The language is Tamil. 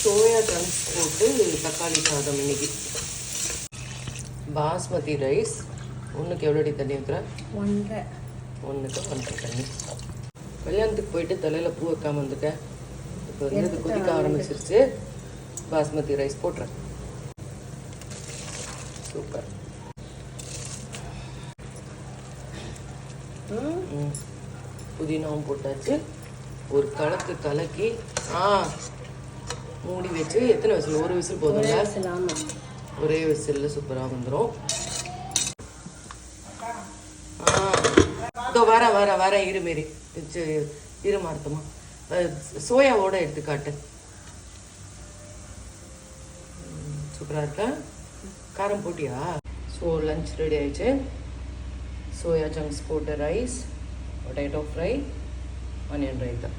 சோயா சங்க்ஸ் போட்டு தக்காளி சாதம் இன்னைக்கு. பாஸ்மதி ரைஸ் ஒன்றுக்கு எவ்வளோடி தண்ணி ஊற்றுறேன்? 1.5 தண்ணி. கல்யாணத்துக்கு போயிட்டு தலையில் பூ வைக்காமல் வந்துட்டேன். இப்போ வந்து இது கொதிக்க ஆரம்பிச்சிருச்சு. பாஸ்மதி ரைஸ் போட்டுறேன். சூப்பர். புதினாவும் போட்டாச்சு. ஒரு கலக்கி மூடி வச்சு எத்தனை விசில்? ஒரு விசில் போதும். ஒரே விசில்ல சூப்பராக வந்துடும். வர இருமாரி இருமார்த்தமா சோயாவோட எடுத்துக்காட்டு. சூப்பராக இருக்கா? காரம் போட்டியா? ஸோ லஞ்ச் ரெடி ஆயிடுச்சு. சோயா சங்க்ஸ் போட்ட rice, potato fry, onion raita.